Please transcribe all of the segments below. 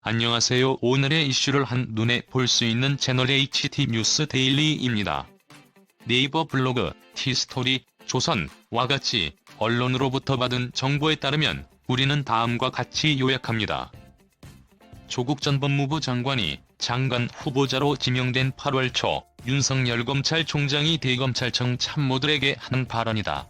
안녕하세요. 오늘의 이슈를 한눈에 볼 수 있는 채널 HT 뉴스 데일리입니다. 네이버 블로그, 티스토리, 조선와 같이 언론으로부터 받은 정보에 따르면 우리는 다음과 같이 요약합니다. 조국 전 법무부 장관이 장관 후보자로 지명된 8월 초 윤석열 검찰총장이 대검찰청 참모들에게 하는 발언이다.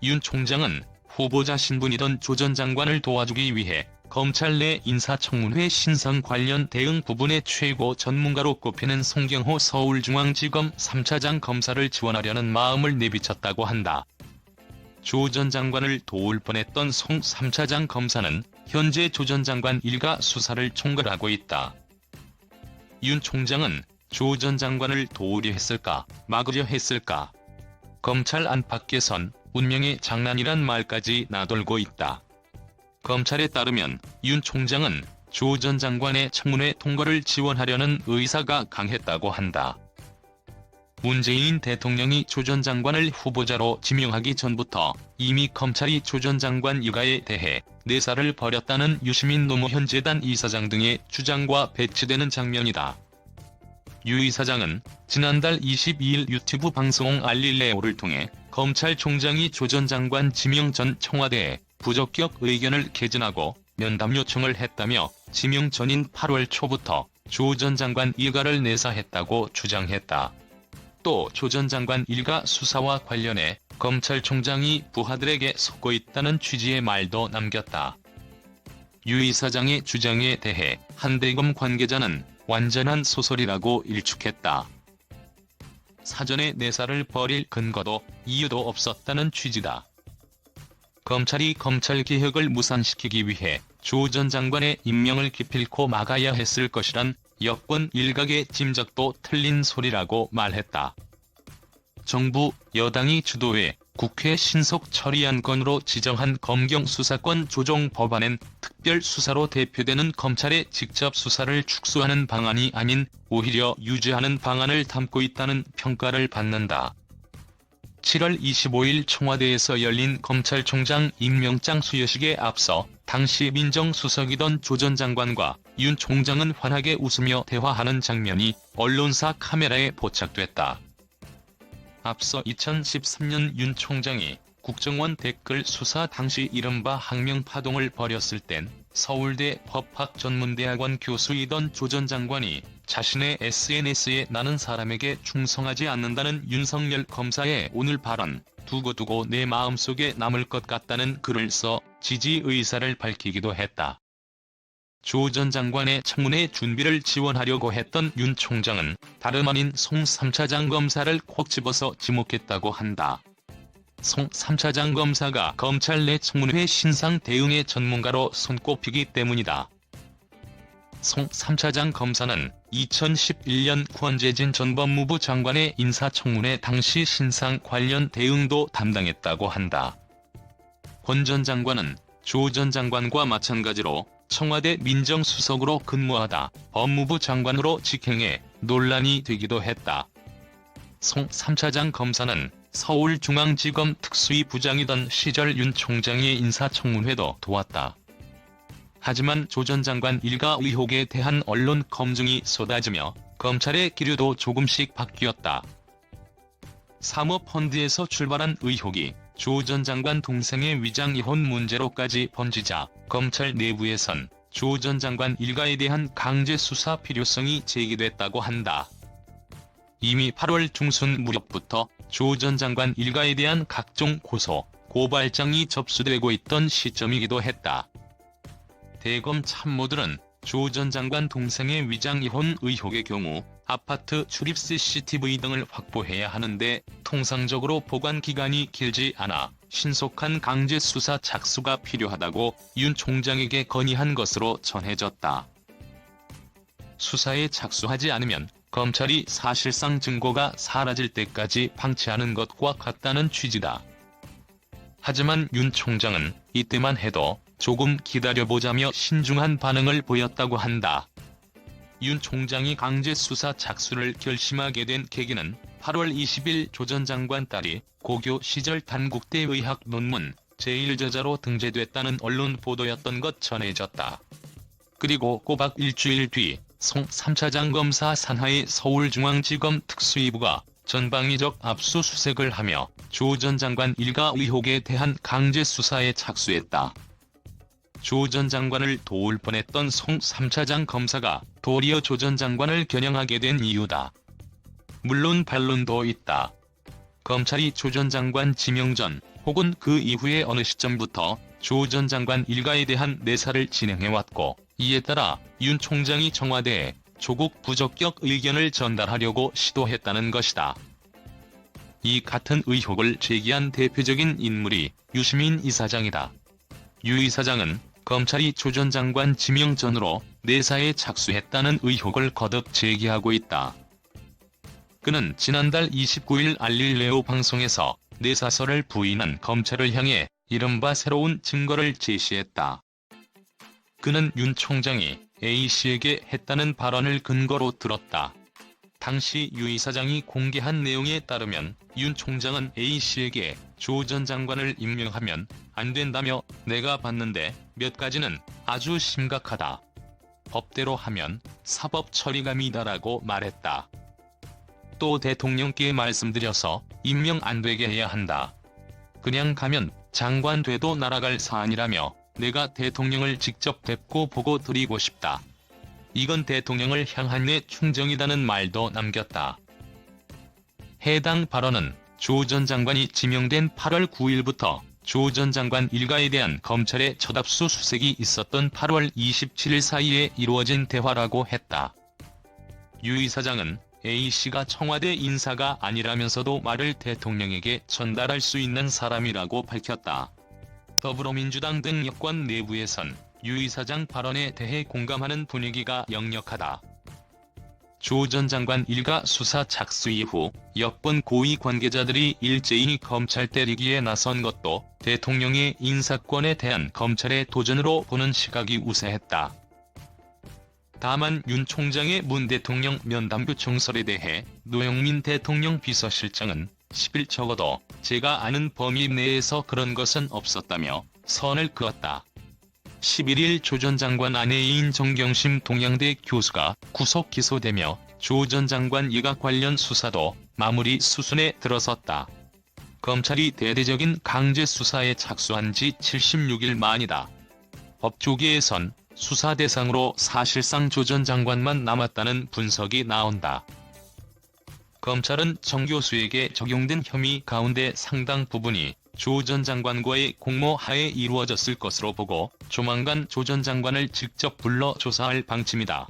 윤 총장은 후보자 신분이던 조 전 장관을 도와주기 위해 검찰 내 인사청문회 신상 관련 대응 부분의 최고 전문가로 꼽히는 송경호 서울중앙지검 3차장 검사를 지원하려는 마음을 내비쳤다고 한다. 조 전 장관을 도울 뻔했던 송 3차장 검사는 현재 조 전 장관 일가 수사를 총괄하고 있다. 윤 총장은 조 전 장관을 도우려 했을까, 막으려 했을까? 검찰 안팎에선 운명의 장난이란 말까지 나돌고 있다. 검찰에 따르면 윤 총장은 조 전 장관의 청문회 통과를 지원하려는 의사가 강했다고 한다. 문재인 대통령이 조 전 장관을 후보자로 지명하기 전부터 이미 검찰이 조 전 장관 일가에 대해 내사를 벌였다는 유시민 노무현 재단 이사장 등의 주장과 배치되는 장면이다. 유 이사장은 지난달 22일 유튜브 방송 알릴레오를 통해 검찰총장이 조 전 장관 지명 전 청와대에 부적격 의견을 개진하고 면담 요청을 했다며 지명 전인 8월 초부터 조 전 장관 일가를 내사했다고 주장했다. 또 조 전 장관 일가 수사와 관련해 검찰총장이 부하들에게 속고 있다는 취지의 말도 남겼다. 유 이사장의 주장에 대해 한 대검 관계자는 완전한 소설이라고 일축했다. 사전에 내사를 벌일 근거도 이유도 없었다는 취지다. 검찰이 검찰개혁을 무산시키기 위해 조 전 장관의 임명을 기필코 막아야 했을 것이란 여권 일각의 짐작도 틀린 소리라고 말했다. 정부, 여당이 주도해 국회 신속 처리안건으로 지정한 검경 수사권 조정 법안엔 특별수사로 대표되는 검찰의 직접 수사를 축소하는 방안이 아닌 오히려 유지하는 방안을 담고 있다는 평가를 받는다. 7월 25일 청와대에서 열린 검찰총장 임명장 수여식에 앞서 당시 민정수석이던 조 전 장관과 윤 총장은 환하게 웃으며 대화하는 장면이 언론사 카메라에 포착됐다. 앞서 2013년 윤 총장이 국정원 댓글 수사 당시 이른바 항명파동을 벌였을 땐 서울대 법학전문대학원 교수이던 조 전 장관이 자신의 SNS에 나는 사람에게 충성하지 않는다는 윤석열 검사의 오늘 발언 두고두고 내 마음속에 남을 것 같다는 글을 써 지지 의사를 밝히기도 했다. 조 전 장관의 청문회 준비를 지원하려고 했던 윤 총장은 다름 아닌 송 3차장 검사를 콕 집어서 지목했다고 한다. 송 3차장 검사가 검찰 내 청문회 신상 대응의 전문가로 손꼽히기 때문이다. 송 3차장 검사는 2011년 권재진 전 법무부 장관의 인사청문회 당시 신상 관련 대응도 담당했다고 한다. 권 전 장관은 조 전 장관과 마찬가지로 청와대 민정수석으로 근무하다 법무부 장관으로 직행해 논란이 되기도 했다. 송 3차장 검사는 서울중앙지검 특수위 부장이던 시절 윤 총장의 인사청문회도 도왔다. 하지만 조 전 장관 일가 의혹에 대한 언론 검증이 쏟아지며 검찰의 기류도 조금씩 바뀌었다. 사모펀드에서 출발한 의혹이 조 전 장관 동생의 위장 이혼 문제로까지 번지자 검찰 내부에선 조 전 장관 일가에 대한 강제 수사 필요성이 제기됐다고 한다. 이미 8월 중순 무렵부터 조 전 장관 일가에 대한 각종 고소, 고발장이 접수되고 있던 시점이기도 했다. 대검 참모들은 조 전 장관 동생의 위장 이혼 의혹의 경우 아파트 출입 CCTV 등을 확보해야 하는데 통상적으로 보관 기간이 길지 않아 신속한 강제 수사 착수가 필요하다고 윤 총장에게 건의한 것으로 전해졌다. 수사에 착수하지 않으면 검찰이 사실상 증거가 사라질 때까지 방치하는 것과 같다는 취지다. 하지만 윤 총장은 이때만 해도 조금 기다려보자며 신중한 반응을 보였다고 한다. 윤 총장이 강제 수사 착수를 결심하게 된 계기는 8월 20일 조 전 장관 딸이 고교 시절 단국대 의학 논문 제1저자로 등재됐다는 언론 보도였던 것 전해졌다. 그리고 꼬박 일주일 뒤 송 3차장 검사 산하의 서울중앙지검 특수이부가 전방위적 압수수색을 하며 조 전 장관 일가 의혹에 대한 강제 수사에 착수했다. 조 전 장관을 도울 뻔했던 송 3차장 검사가 도리어 조 전 장관을 겨냥하게 된 이유다. 물론 반론도 있다. 검찰이 조 전 장관 지명 전 혹은 그 이후의 어느 시점부터 조 전 장관 일가에 대한 내사를 진행해왔고, 이에 따라 윤 총장이 청와대에 조국 부적격 의견을 전달하려고 시도했다는 것이다. 이 같은 의혹을 제기한 대표적인 인물이 유시민 이사장이다. 유 이사장은 검찰이 조 전 장관 지명 전으로 내사에 착수했다는 의혹을 거듭 제기하고 있다. 그는 지난달 29일 알릴레오 방송에서 내사설을 부인한 검찰을 향해 이른바 새로운 증거를 제시했다. 그는 윤 총장이 A씨에게 했다는 발언을 근거로 들었다. 당시 유 이사장이 공개한 내용에 따르면 윤 총장은 A씨에게 조 전 장관을 임명하면 안 된다며 내가 봤는데 몇 가지는 아주 심각하다. 법대로 하면 사법 처리감이다라고 말했다. 또 대통령께 말씀드려서 임명 안 되게 해야 한다. 그냥 가면 장관 돼도 날아갈 사안이라며 내가 대통령을 직접 뵙고 보고 드리고 싶다. 이건 대통령을 향한 내 충정이다는 말도 남겼다. 해당 발언은 조 전 장관이 지명된 8월 9일부터 조 전 장관 일가에 대한 검찰의 첫 압수수색이 있었던 8월 27일 사이에 이루어진 대화라고 했다. 유 이사장은 A씨가 청와대 인사가 아니라면서도 말을 대통령에게 전달할 수 있는 사람이라고 밝혔다. 더불어민주당 등 여권 내부에선 유 이사장 발언에 대해 공감하는 분위기가 역력하다. 조 전 장관 일가 수사 착수 이후 여권 고위 관계자들이 일제히 검찰 때리기에 나선 것도 대통령의 인사권에 대한 검찰의 도전으로 보는 시각이 우세했다. 다만 윤 총장의 문 대통령 면담 요청설에 대해 노영민 대통령 비서실장은 10일 적어도 제가 아는 범위 내에서 그런 것은 없었다며 선을 그었다. 11일 조 전 장관 아내인 정경심 동양대 교수가 구속 기소되며 조 전 장관 일가 관련 수사도 마무리 수순에 들어섰다. 검찰이 대대적인 강제 수사에 착수한 지 76일 만이다. 법조계에선 수사 대상으로 사실상 조 전 장관만 남았다는 분석이 나온다. 검찰은 정 교수에게 적용된 혐의 가운데 상당 부분이 조 전 장관과의 공모 하에 이루어졌을 것으로 보고 조만간 조 전 장관을 직접 불러 조사할 방침이다.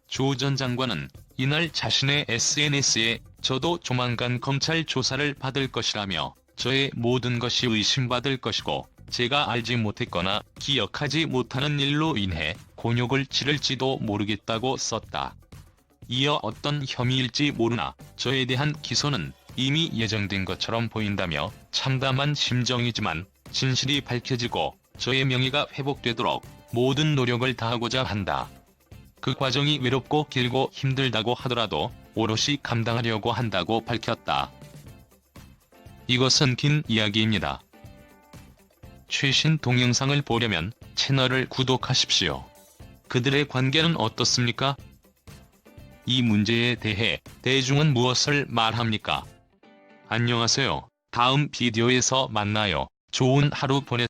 조 전 장관은 이날 자신의 SNS에 저도 조만간 검찰 조사를 받을 것이라며 저의 모든 것이 의심받을 것이고 제가 알지 못했거나 기억하지 못하는 일로 인해 곤욕을 치를지도 모르겠다고 썼다. 이어 어떤 혐의일지 모르나 저에 대한 기소는 이미 예정된 것처럼 보인다며 참담한 심정이지만 진실이 밝혀지고 저의 명예가 회복되도록 모든 노력을 다하고자 한다. 그 과정이 외롭고 길고 힘들다고 하더라도 오롯이 감당하려고 한다고 밝혔다. 이것은 긴 이야기입니다. 최신 동영상을 보려면 채널을 구독하십시오. 그들의 관계는 어떻습니까? 이 문제에 대해 대중은 무엇을 말합니까? 안녕하세요. 다음 비디오에서 만나요. 좋은 하루 보내세요.